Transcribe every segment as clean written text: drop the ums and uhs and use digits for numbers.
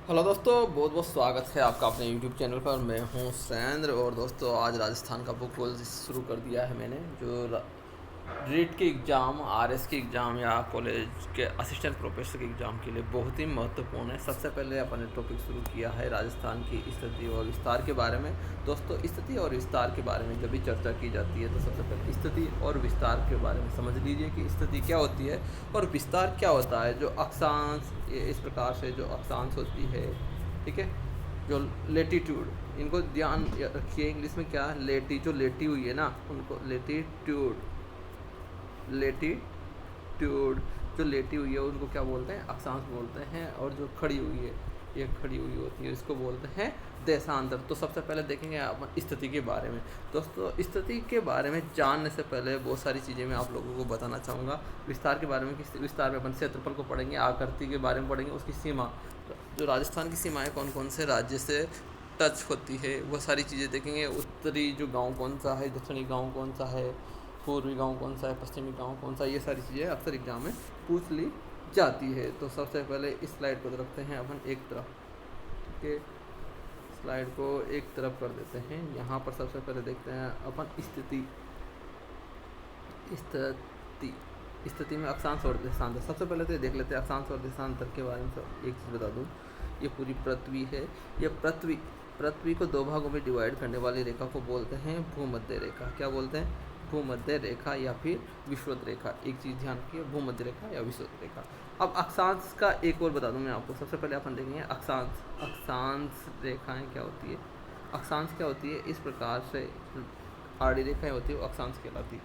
Hello दोस्तों, बहुत बहुत स्वागत है आपका अपने यूट्यूब चैनल पर। मैं हूं सैंद्र। और दोस्तों, आज राजस्थान का बुक शुरू कर दिया है मैंने। जो रीट के एग्ज़ाम, आरएस के एग्ज़ाम या कॉलेज के असिस्टेंट प्रोफेसर के एग्ज़ाम के लिए बहुत ही महत्वपूर्ण है। सबसे पहले अपन ने टॉपिक शुरू किया है राजस्थान की स्थिति और विस्तार के बारे में। दोस्तों, स्थिति और विस्तार के बारे में जब भी चर्चा की जाती है तो सबसे पहले स्थिति और विस्तार के बारे में समझ लीजिए कि स्थिति क्या होती है और विस्तार क्या होता है। जो अक्षांश, इस प्रकार से जो अक्षांश होती है, ठीक है, जो लेटीट्यूड, इनको ध्यान रखिए। इंग्लिश में क्या है, जो लेटी हुई है ना, उनको लेटीट्यूड, लेटीट्यूड जो लेटी हुई है उनको क्या बोलते हैं, अक्षांश बोलते हैं। और जो खड़ी हुई है, ये खड़ी हुई होती है, इसको बोलते हैं देशांतर। तो सबसे पहले देखेंगे आप स्थिति के बारे में। दोस्तों, स्थिति के बारे में जानने से पहले बहुत सारी चीज़ें मैं आप लोगों को बताना चाहूँगा। विस्तार के बारे में, किस विस्तार में अपन क्षेत्रफल को पढ़ेंगे, आकृति के बारे में पढ़ेंगे, उसकी सीमा, जो राजस्थान की सीमाएँ कौन कौन से राज्य से टच होती है, वो सारी चीज़ें देखेंगे। उत्तरी जो गांव कौन सा है, दक्षिणी गांव कौन सा है, पूर्वी गांव कौन सा है, पश्चिमी गांव कौन सा है, ये सारी चीज़ें अक्सर एग्जाम में पूछ ली जाती है। तो सबसे पहले इस स्लाइड को रखते हैं अपन एक तरफ, ठीक है। स्लाइड को एक तरफ कर देते हैं। यहाँ पर सबसे पहले देखते हैं अपन स्थिति। स्थिति स्थिति में अक्षांश और देशांतर। सबसे पहले तो देख लेते हैं अक्षांश और देशांतर के बारे में। एक चीज़ बता दूँ, ये पूरी पृथ्वी है। ये पृथ्वी को दो भागों में डिवाइड करने वाली रेखा को बोलते हैं भूमध्य रेखा। क्या बोलते हैं? भूमध्य रेखा या फिर विषुवत रेखा। एक चीज़ ध्यान रखिए, भूमध्य रेखा या विषुवत रेखा। अब अक्षांश का एक और बता दूं मैं आपको। सबसे पहले अपन देखेंगे अक्षांश। अक्षांश रेखाएं क्या होती है? अक्षांश क्या होती है? इस प्रकार से आड़ी रेखाएं होती है, वो अक्षांश कहलाती है।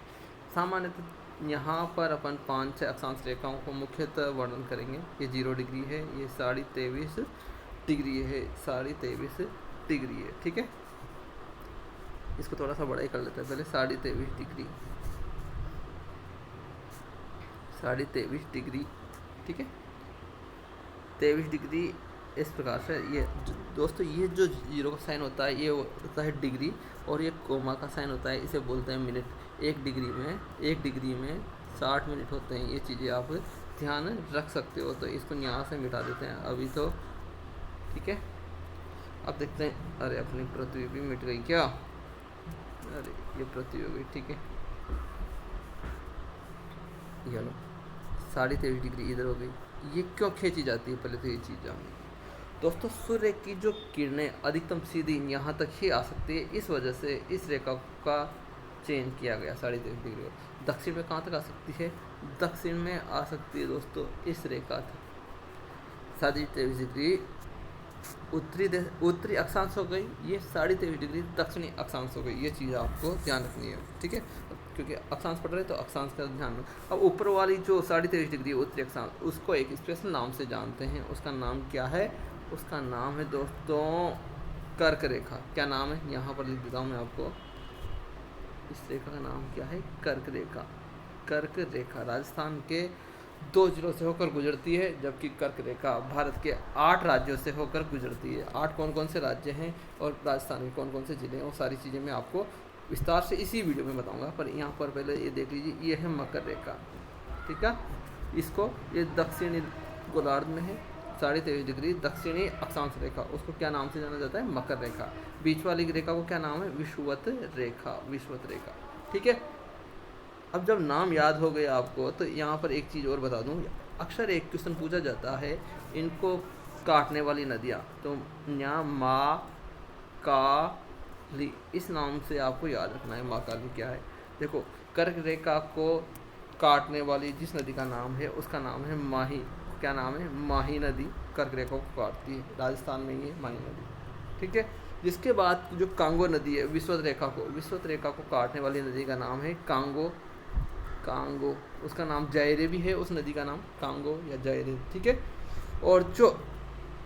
सामान्यतः यहाँ पर अपन 5-6 अक्षांश रेखाओं को मुख्यतः वर्णन करेंगे। ये 0 डिग्री है, ये 23.5 डिग्री है, 23.5 डिग्री है, ठीक है। इसको थोड़ा सा बड़ा ही कर लेते हैं पहले। 23.5 डिग्री, 23.5 डिग्री, ठीक है। 23 डिग्री इस प्रकार से। ये दोस्तों, ये जो 0 का साइन होता है ये होता है डिग्री, और ये कोमा का साइन होता है, इसे बोलते हैं मिनट। एक डिग्री में 60 मिनट होते हैं। ये चीज़ें आप ध्यान रख सकते हो। तो इसको यहाँ से मिटा देते हैं अभी तो, ठीक है। अब देखते हैं। अरे, अपनी पृथ्वी भी मिट गई क्या? अरे, ये पृथ्वी हो गई, ठीक है। ये लो, 23.5 डिग्री इधर हो गई। ये क्यों खींची जाती है, पहले तो ये चीज़ जानिए। दोस्तों, सूर्य की जो किरणें अधिकतम सीधी यहाँ तक ही आ सकती है, इस वजह से इस रेखा का चयन किया गया 23.5 डिग्री। दक्षिण में कहाँ तक आ सकती है? दक्षिण में आ सकती है दोस्तों इस रेखा तक। 23.5 डिग्री उत्तरी अक्षांश हो गई, ये 23.5 डिग्री दक्षिणी अक्षांश हो गई। ये चीज़ आपको ध्यान रखनी है, ठीक है, क्योंकि अक्षांश पढ़ रहे तो अक्षांश का ध्यान रखो। अब ऊपर वाली जो 23.5 डिग्री उत्तरी अक्षांश, उसको एक स्पेशल नाम से जानते हैं। उसका नाम क्या है? उसका नाम है दोस्तों कर्क रेखा। क्या नाम है? यहाँ पर लिख देता हूँ मैं आपको। इस रेखा का नाम क्या है? कर्क रेखा। कर्क रेखा राजस्थान के 2 जिलों से होकर गुजरती है, जबकि कर्क रेखा भारत के 8 राज्यों से होकर गुजरती है। 8 कौन कौन से राज्य हैं और राजस्थान के कौन कौन से ज़िले हैं, वो सारी चीज़ें मैं आपको विस्तार से इसी वीडियो में बताऊंगा। पर यहाँ पर पहले ये देख लीजिए, ये है मकर रेखा, ठीक है। इसको, ये दक्षिणी गोलार्ध में है, 23.5 डिग्री दक्षिणी अक्षांश रेखा। उसको क्या नाम से जाना जाता है? मकर रेखा। बीच वाली रेखा को क्या नाम है? विषुवत रेखा। विषुवत रेखा, ठीक है। अब जब नाम याद हो गया आपको, तो यहाँ पर एक चीज़ और बता दूँ। अक्सर एक क्वेश्चन पूछा जाता है, इनको काटने वाली नदियाँ। तो यहाँ माँ काली, इस नाम से आपको याद रखना है। माँ काली क्या है? देखो, कर्क रेखा को काटने वाली जिस नदी का नाम है, उसका नाम है माही। क्या नाम है? माही नदी कर्क रेखा को काटती है। राजस्थान में ये माही नदी, ठीक है। जिसके बाद जो कांगो नदी है, विषुवत रेखा को काटने वाली नदी का नाम है कांगो। उसका नाम जायरे भी है, उस नदी का नाम कांगो या जायरे, ठीक है। और जो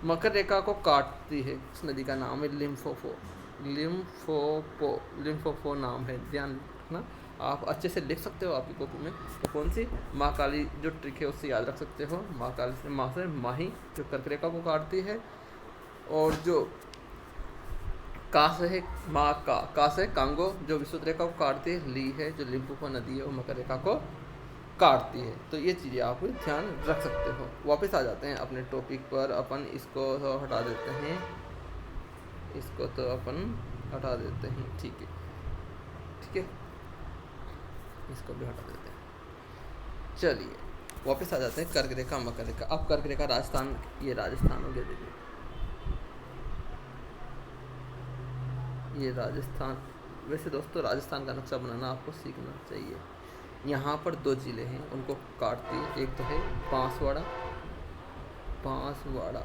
मकर रेखा को काटती है, उस नदी का नाम है लिम्फोपो नाम है। ध्यान रखना, आप अच्छे से लिख सकते हो आपकी कॉपी में। तो कौन सी? माँ काली जो ट्रिक है उससे याद रख सकते हो। माँ काली से, माँ से माही जो कर्क रेखा को काटती है, और जो का से है माँ का से कांगो जो विषुवत रेखा को काटती है। ली है जो लिम्फोपो नदी है, वो मकर रेखा को काटती है। तो ये चीज़ें आप ध्यान रख सकते हो। वापस आ जाते हैं अपने टॉपिक पर, अपन इसको तो हटा देते हैं, इसको तो अपन हटा देते हैं, ठीक है, ठीक है, इसको भी हटा देते हैं। चलिए वापस आ जाते हैं कर्क रेखा मकर रेखा। अब कर्क रेखा राजस्थान, ये राजस्थान हो गया, देखिए ये राजस्थान। वैसे दोस्तों राजस्थान का नक्शा बनाना आपको सीखना चाहिए। यहाँ पर दो ज़िले हैं, उनको काटती है, एक तो है बांसवाड़ा, बांसवाड़ा,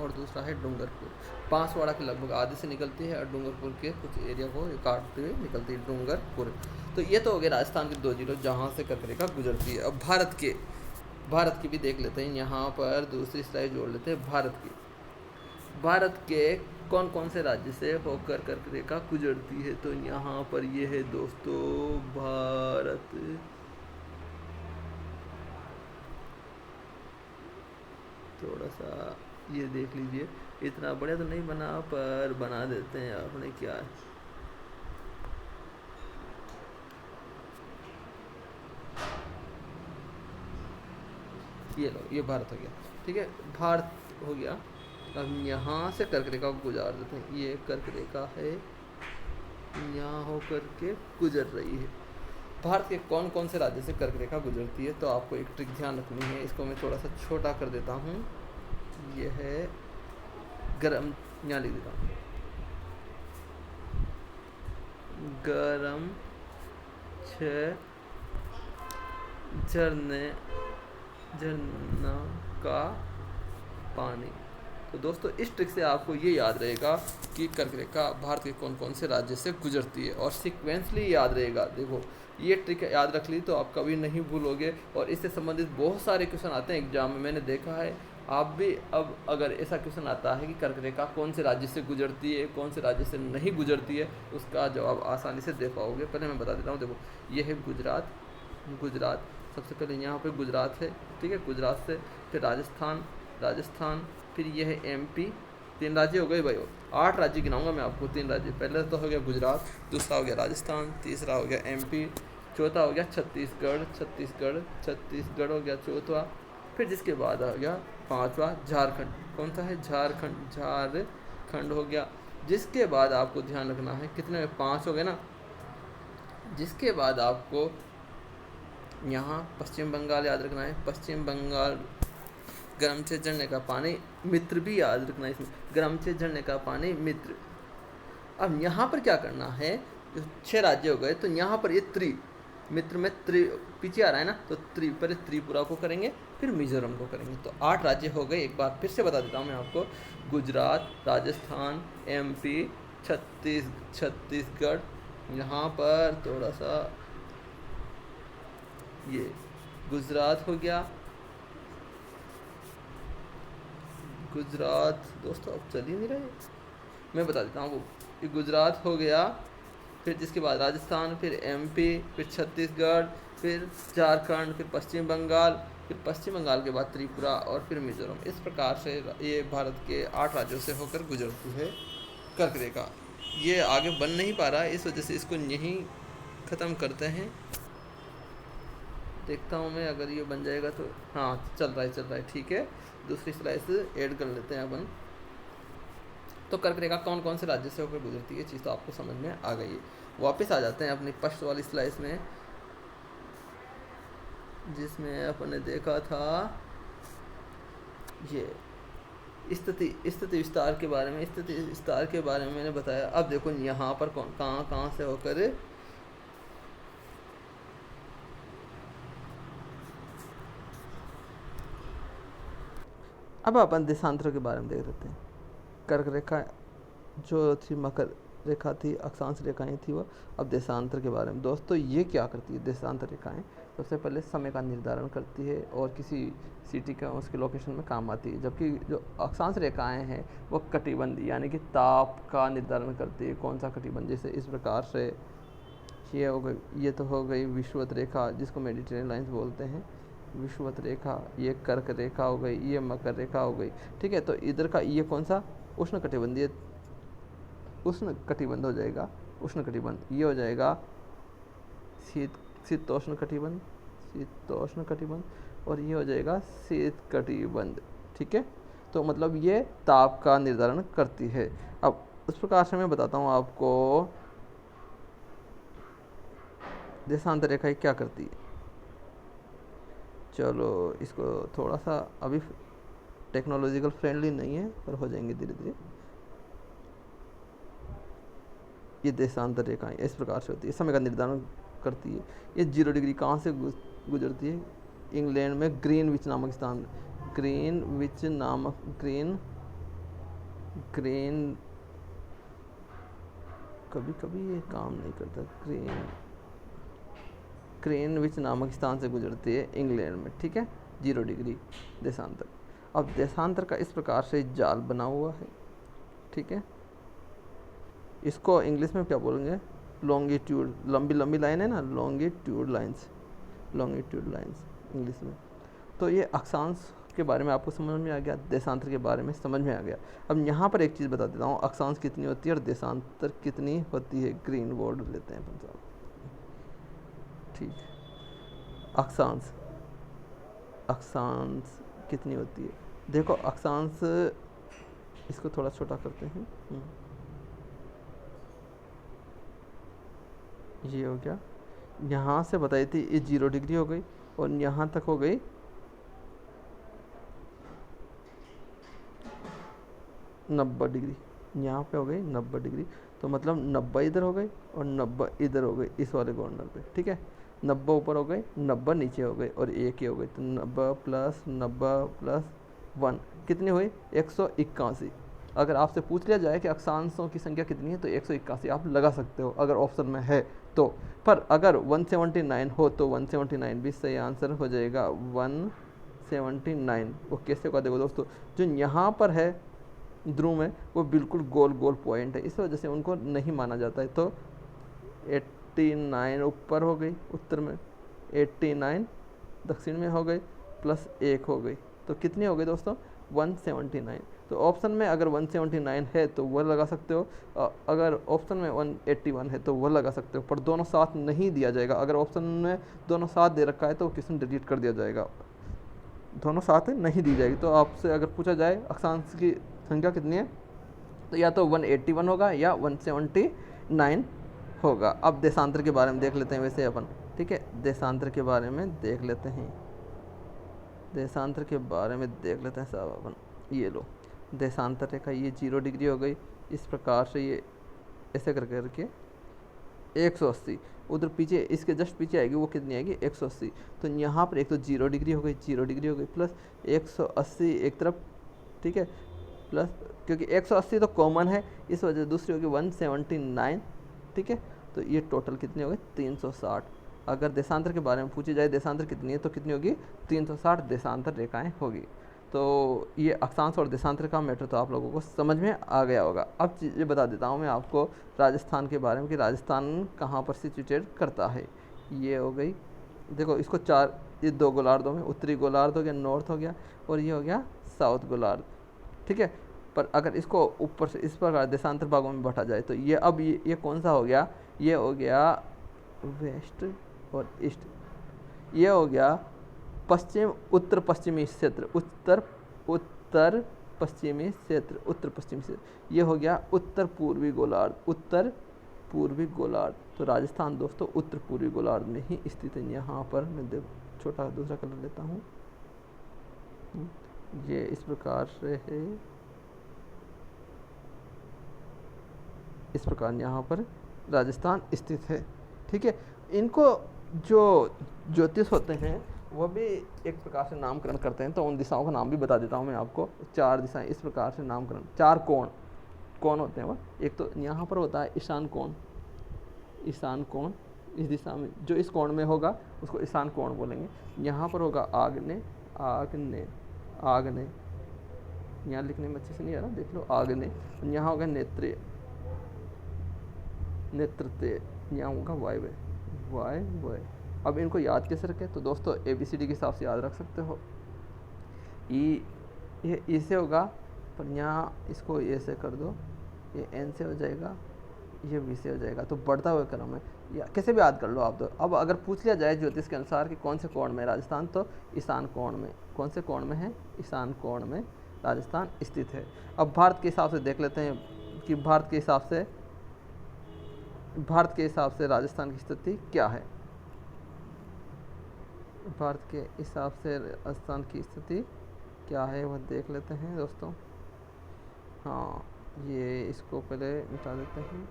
और दूसरा है डूंगरपुर। बांसवाड़ा के लगभग आधे से निकलती है और डूंगरपुर के कुछ एरिया को काटते हुए निकलती है डूंगरपुर। तो ये तो हो गया राजस्थान के दो जिलों जहाँ से कर्क रेखा गुजरती है। अब भारत की भी देख लेते हैं, यहाँ पर दूसरी स्लाइड जोड़ लेते हैं भारत की। भारत के कौन कौन से राज्य से होकर कर्क रेखा गुजरती है, तो यहाँ पर ये है दोस्तों भारत, थोड़ा सा ये देख लीजिए, इतना बढ़िया तो नहीं बना पर बना देते हैं, आपने क्या है, ये लो, ये भारत हो गया, ठीक है, भारत हो गया। अब यहाँ से कर्क रेखा को गुजार देते हैं, ये कर्क रेखा है, यहाँ होकर के गुजर रही है। भारत के कौन कौन से राज्य से कर्क रेखा गुजरती है, तो आपको एक ट्रिक ध्यान रखनी है, इसको मैं थोड़ा सा छोटा कर देता हूँ, ये है गरम, यहाँ लिख देता हूँ, गरम छः झरना का पानी। तो दोस्तों इस ट्रिक से आपको ये याद रहेगा कि कर्क रेखा भारत के कौन कौन से राज्य से गुजरती है, और सीक्वेंसली याद रहेगा। देखो ये ट्रिक याद रख ली तो आप कभी नहीं भूलोगे, और इससे संबंधित बहुत सारे क्वेश्चन आते हैं एग्जाम में, मैंने देखा है। आप भी अब अगर ऐसा क्वेश्चन आता है कि कर्क रेखा कौन से राज्य से गुजरती है, कौन से राज्य से नहीं गुजरती है, उसका जवाब आसानी से दे पाओगे। पहले मैं बता देता हूँ, देखो ये है गुजरात, गुजरात सबसे पहले यहाँ पे गुजरात है, ठीक है, गुजरात से फिर राजस्थान, फिर ये है एमपी। 3 राज्य हो गए भाई, 8 राज्य गिनाऊंगा मैं आपको, 3 राज्य। पहले तो हो गया गुजरात, दूसरा हो गया राजस्थान, तीसरा हो गया एमपी, चौथा हो गया छत्तीसगढ़ हो गया चौथा, फिर जिसके बाद आ गया 5वां झारखंड। कौन सा है? झारखंड हो गया। जिसके बाद आपको ध्यान रखना है, कितने में 5 हो गए ना, जिसके बाद आपको यहाँ पश्चिम बंगाल याद रखना है। पश्चिम बंगाल गर्म से झरने का पानी, मित्र भी याद रखना है इसमें, गर्म से झरने का पानी मित्र। अब यहाँ पर क्या करना है, जो 6 राज्य हो गए, तो यहाँ पर ये मित्र में पीछे आ रहा है ना, तो पहले त्रिपुरा को करेंगे, फिर मिजोरम को करेंगे, तो 8 राज्य हो गए। एक बार फिर से बता देता हूँ मैं आपको, गुजरात, राजस्थान, एमपी, छत्तीसगढ़, यहाँ पर थोड़ा सा ये गुजरात हो गया, गुजरात दोस्तों अब चल ही नहीं रहे, मैं बता देता हूँ, वो ये गुजरात हो गया, फिर जिसके बाद राजस्थान, फिर एमपी, फिर छत्तीसगढ़, फिर झारखंड, फिर पश्चिम बंगाल, फिर पश्चिम बंगाल के बाद त्रिपुरा, और फिर मिजोरम। इस प्रकार से ये भारत के 8 राज्यों से होकर गुजरती है कर्क रेखा। ये आगे बन नहीं पा रहा है, इस वजह से इसको यहीं ख़त्म करते हैं। देखता हूँ मैं, अगर ये बन जाएगा तो, हाँ चल रहा है, ठीक है। दूसरी स्लाइड से ऐड कर लेते हैं अपन। तो कर्क रेखा कौन कौन से राज्य से होकर गुजरती है, चीज़ तो आपको समझ में आ गई है। वापस आ जाते हैं अपनी फर्स्ट वाली स्लाइड में, जिसमें अपन ने देखा था ये स्थिति विस्तार के बारे में, स्थिति विस्तार के बारे में मैंने बताया। अब देखो यहाँ पर कौन कहाँ से होकर, अब अपन देशांतर के बारे में देख लेते हैं। कर्क रेखा जो थी, मकर रेखा थी, अक्षांश रेखाएं थी वो। अब देशांतर के बारे में दोस्तों, ये क्या करती है देशांतर रेखाएं, सबसे पहले समय का निर्धारण करती है और किसी सिटी का उसके लोकेशन में काम आती है। जबकि जो अक्षांश रेखाएं हैं वो कटिबंध यानी कि ताप का निर्धारण करती है, कौन सा कटिबंध। जैसे इस प्रकार से ये हो गई, ये तो हो गई विषुवत रेखा, जिसको मेडिटेरियन लाइन्स बोलते हैं, विषुवत रेखा। ये कर्क रेखा हो गई, ये मकर रेखा हो गई, ठीक है। तो इधर का ये कौन सा, उष्ण कटिबंध हो जाएगा, उष्ण कटिबंध। ये हो जाएगा शीतोष्ण कटिबंध, शीतोष्ण कटिबंध, और ये हो जाएगा शीत कटिबंध। ठीक है, तो मतलब ये ताप का निर्धारण करती है। अब उस प्रकार से मैं बताता हूँ आपको देशांतर रेखाएं क्या करती है। चलो इसको थोड़ा सा अभी टेक्नोलॉजिकल फ्रेंडली नहीं है, पर हो जाएंगे धीरे धीरे। ये देशांतर रेखाएं इस प्रकार से होती है, समय का निर्धारण करती है। ये 0 डिग्री कहाँ से गुजरती है? इंग्लैंड में ग्रीनविच नामक स्थान, ग्रीनविच नामक ग्रीन कभी कभी ये काम नहीं करता, ग्रीनविच नामक स्थान से गुजरती है इंग्लैंड में। ठीक है, 0 डिग्री देशांतर। अब देशांतर का इस प्रकार से जाल बना हुआ है। ठीक है, इसको इंग्लिश में क्या बोलेंगे? लॉन्गिट्यूड, लंबी लंबी लाइन है ना, longitude lines, longitude lines English में। तो ये अक्षांश के बारे में आपको समझ में आ गया, देशांतर के बारे में समझ में आ गया। अब यहाँ पर एक चीज़ बता देता हूँ, अक्षांश कितनी होती है और देशांतर कितनी होती है। ग्रीन बोर्ड लेते हैं अपन साहब। ठीक, अक्षांश, अक्षांश कितनी होती है? देखो अक्षांश, इसको थोड़ा छोटा करते हैं। ये हो गया, यहाँ से बताई थी ये 0 डिग्री हो गई, और यहाँ तक हो गई 90 डिग्री, यहाँ पे हो गई 90 डिग्री। तो मतलब 90 इधर हो गई और 90 इधर हो गई इस वाले कॉर्नर पे। ठीक है, 90 ऊपर हो गई, 90 नीचे हो गई, और एक ही हो गई। तो 90 प्लस 90 प्लस 1 कितनी हुई? 181। अगर आपसे पूछ लिया जाए कि अक्षांशों की संख्या कितनी है, तो 181 आप लगा सकते हो अगर ऑप्शन में है तो। पर अगर 179 हो तो 179 भी सही आंसर हो जाएगा। 179 वो कैसे होगा? देखो दोस्तों, जो यहाँ पर है ध्रुव में, वो बिल्कुल गोल गोल पॉइंट है, इस वजह से उनको नहीं माना जाता है। तो 89 ऊपर हो गई उत्तर में, 89 दक्षिण में हो गई, प्लस 1 हो गई, तो कितनी हो गई दोस्तों? 179। तो ऑप्शन में अगर 179 है तो वह लगा सकते हो, अगर ऑप्शन में 181 है तो वह लगा सकते हो, पर दोनों साथ नहीं दिया जाएगा। अगर ऑप्शन में दोनों साथ दे रखा है तो क्वेश्चन डिलीट कर दिया जाएगा, दोनों साथ नहीं दी जाएगी। तो आपसे अगर पूछा जाए अक्षांश की संख्या कितनी है, तो या तो 181 होगा या 179 होगा। अब देशांतर के बारे में देख लेते हैं वैसे अपन। ठीक है, देशांतर के बारे में देख लेते हैं, देशांतर के बारे में देख लेते हैं साहब अपन। ये लो देशांतर रेखा, ये 0 डिग्री हो गई, इस प्रकार से ये ऐसे करके 180 उधर पीछे, इसके जस्ट पीछे आएगी, वो कितनी आएगी? 180। तो यहाँ पर एक तो 0 डिग्री हो गई, 0 डिग्री हो गई, प्लस 180 एक तरफ। ठीक है, प्लस क्योंकि 180 तो कॉमन है, इस वजह से दूसरी होगी 179। ठीक है, तो ये टोटल कितनी हो गई? 360। अगर देशांतर के बारे में पूछी जाए देशांतर कितनी है, तो कितनी होगी? 360 देशांतर रेखाएं होगी। तो ये अक्षांश और देशांतर का मैटर तो आप लोगों को समझ में आ गया होगा। अब चीज़ें बता देता हूँ मैं आपको राजस्थान के बारे में कि राजस्थान कहाँ पर सिचुएटेड करता है। ये हो गई, देखो इसको चार, ये 2 गोलार्धों में, उत्तरी गोलार्ध हो गया, नॉर्थ हो गया, और ये हो गया साउथ गोलार्ध। ठीक है, पर अगर इसको ऊपर से इस प्रकार देशांतर भागों में बांटा जाए तो ये अब ये कौन सा हो गया? ये हो गया वेस्ट और ईस्ट, ये हो गया पश्चिम उत्तर पश्चिमी क्षेत्र, उत्तर पश्चिमी क्षेत्र, उत्तर पश्चिमी क्षेत्र। ये हो गया उत्तर पूर्वी गोलार्ध, उत्तर पूर्वी गोलार्ध। तो राजस्थान दोस्तों उत्तर पूर्वी गोलार्ध में ही स्थित है। यहाँ पर मैं छोटा दूसरा कलर लेता हूँ, ये इस प्रकार से है, इस प्रकार यहाँ पर राजस्थान स्थित है। ठीक है, इनको जो ज्योतिष होते हैं वो भी एक प्रकार से नामकरण करते हैं, तो उन दिशाओं का नाम भी बता देता हूँ मैं आपको। 4 दिशाएं इस प्रकार से नामकरण, 4 कोण होते हैं वो। एक तो यहाँ पर होता है ईशान कोण, ईशान कोण इस दिशा में, जो इस कोण में होगा उसको ईशान कोण बोलेंगे। यहाँ पर होगा आग्नेय, आग्नेय, आग्नेय, यहाँ लिखने में अच्छे से नहीं आ रहा, देख लो, आग्नेय। यहाँ होगा नेत्रीय, नेत्रत्य, यहाँ होगा वायव्य, वायव्य। अब इनको याद कैसे रखें? तो दोस्तों ABCD के हिसाब से याद रख सकते हो। ये ई से होगा, पर यहाँ इसको ए से कर दो, ये N से हो जाएगा, ये V से हो जाएगा। तो बढ़ता हुआ क्रम है, या कैसे भी याद कर लो आप। तो अब अगर पूछ लिया जाए ज्योतिष के अनुसार कि कौन से कोण में राजस्थान, तो ईशान कोण में। कौन से कोण में है? ईशान कोण में राजस्थान स्थित है। अब भारत के हिसाब से देख लेते हैं कि भारत के हिसाब से राजस्थान की स्थिति क्या है। भारत के हिसाब से राजस्थान की स्थिति क्या है वह देख लेते हैं दोस्तों। हाँ, ये इसको पहले मिटा देते हैं।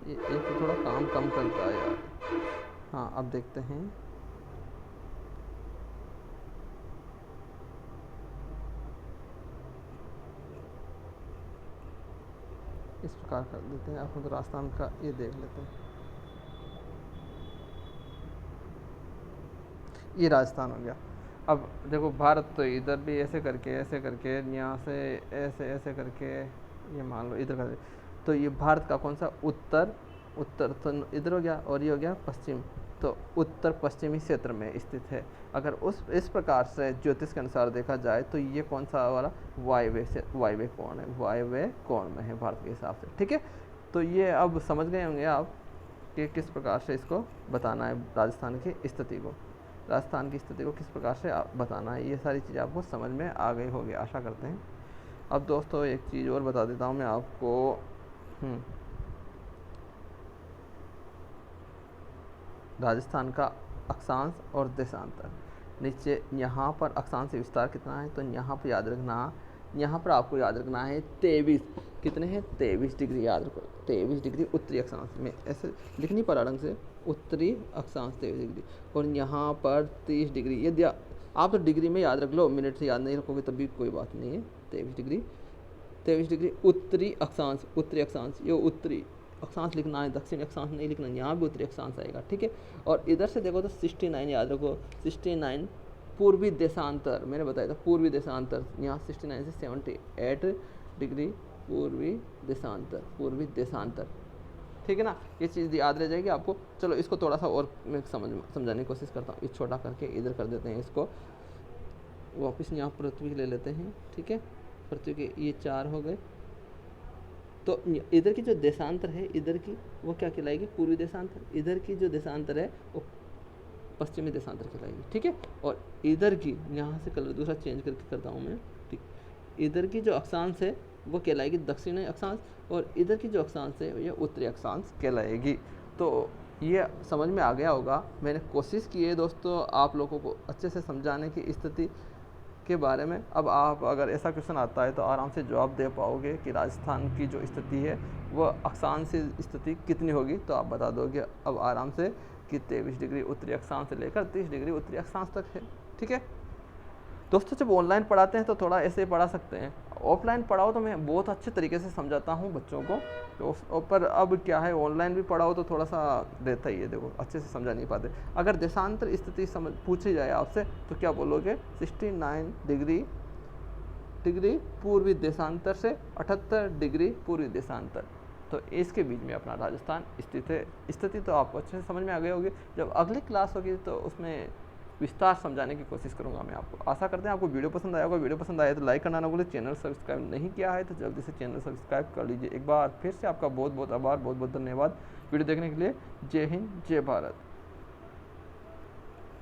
ये एक तो थोड़ा काम कम करता है यार। हाँ, अब देखते हैं। इस प्रकार कर देते हैं। अब तो राजस्थान का ये देख लेते हैं। ये राजस्थान हो गया। अब देखो भारत तो इधर भी ऐसे करके यहाँ से ऐसे करके ये मान लो इधर कर, तो ये भारत का कौन सा? उत्तर तो इधर हो गया, और ये हो गया पश्चिम। तो उत्तर पश्चिमी क्षेत्र में स्थित है। अगर इस प्रकार से ज्योतिष के अनुसार देखा जाए तो ये कौन सा वाला? वायव्य कोण है, वायव्य कोण में है भारत के हिसाब से। ठीक है, तो ये अब समझ गए होंगे आप कि किस प्रकार से इसको बताना है, राजस्थान की स्थिति को किस प्रकार से बताना है। ये सारी चीज़ें आपको समझ में आ गई होगी, आशा करते हैं। अब दोस्तों एक चीज़ और बता देता हूँ मैं आपको। राजस्थान का अक्षांश और देशांतर। नीचे यहाँ पर अक्षांश विस्तार कितना है, तो यहाँ पर याद रखना, यहाँ पर आपको याद रखना है 23। कितने हैं? 23 डिग्री याद रखो। 23 डिग्री उत्तरी अक्षांश में, ऐसे लिखनी पड़ा रंग से, उत्तरी अक्षांश 23 डिग्री। और यहाँ पर 30 डिग्री। यदि आप तो डिग्री में याद रख लो, मिनट से याद नहीं रखोगे तब भी कोई बात नहीं है। 23 डिग्री उत्तरी अक्षांश। ये उत्तरी अक्षांश लिखना है, दक्षिणी अक्षांश नहीं लिखना। यहाँ भी उत्तरी अक्षांश आएगा। ठीक है, और इधर से देखो तो 69 याद रखो। 69 पूर्वी देशांतर, मैंने बताया था पूर्वी देशांतर। यहाँ 69 से 78 डिग्री पूर्वी देशांतर। ठीक है ना, ये चीज़ याद रह जाएगी आपको। चलो इसको थोड़ा सा और मैं समझाने की कोशिश करता हूँ। ये छोटा करके इधर कर देते हैं इसको, वापस यहाँ पृथ्वी ले लेते हैं। ठीक है, पृथ्वी के ये 4 हो गए। तो इधर की जो देशांतर है, इधर की वो क्या कहलाएगी? पूर्वी देशांतर। इधर की जो देशांतर है वो पश्चिमी देशांतर कहलाएगी। ठीक है, और इधर की, यहाँ से कलर दूसरा चेंज करके करता हूँ मैं। ठीक, इधर की जो अक्षांश है वो कहलाएगी दक्षिणी अक्षांश, और इधर की जो अक्षांश है ये उत्तरी अक्षांश कहलाएगी। तो ये समझ में आ गया होगा। मैंने कोशिश की है दोस्तों आप लोगों को अच्छे से समझाने की स्थिति के बारे में। अब आप अगर ऐसा क्वेश्चन आता है तो आराम से जवाब दे पाओगे कि राजस्थान की जो स्थिति है वह अक्षांश स्थिति कितनी होगी, तो आप बता दोगे अब आराम से कि 23 डिग्री उत्तरी अक्षांश से लेकर 30 डिग्री उत्तरी अक्षांश तक है। ठीक है दोस्तों, जब ऑनलाइन पढ़ाते हैं तो थोड़ा ऐसे पढ़ा सकते हैं। ऑफलाइन पढ़ाओ तो मैं बहुत अच्छे तरीके से समझाता हूँ बच्चों को, तो पर अब क्या है, ऑनलाइन भी पढ़ाओ तो थोड़ा सा रहता ही है, देखो अच्छे से समझा नहीं पाते। अगर देशांतर स्थिति समझ पूछी जाए आपसे तो क्या बोलोगे? 69 डिग्री पूर्वी देशांतर से 78 डिग्री पूर्वी देशांतर। तो इसके बीच में अपना राजस्थान स्थित है। स्थिति तो आपको अच्छे से समझ में आ गई होगी। जब अगली क्लास होगी तो उसमें विस्तार समझाने की कोशिश करूंगा मैं आपको। आशा करते हैं आपको वीडियो पसंद आया होगा। वीडियो पसंद आया तो लाइक करना ना भूलें। चैनल सब्सक्राइब नहीं किया है तो जल्दी से चैनल सब्सक्राइब कर लीजिए। एक बार फिर से आपका बहुत बहुत आभार, बहुत बहुत धन्यवाद वीडियो देखने के लिए। जय हिंद, जय भारत।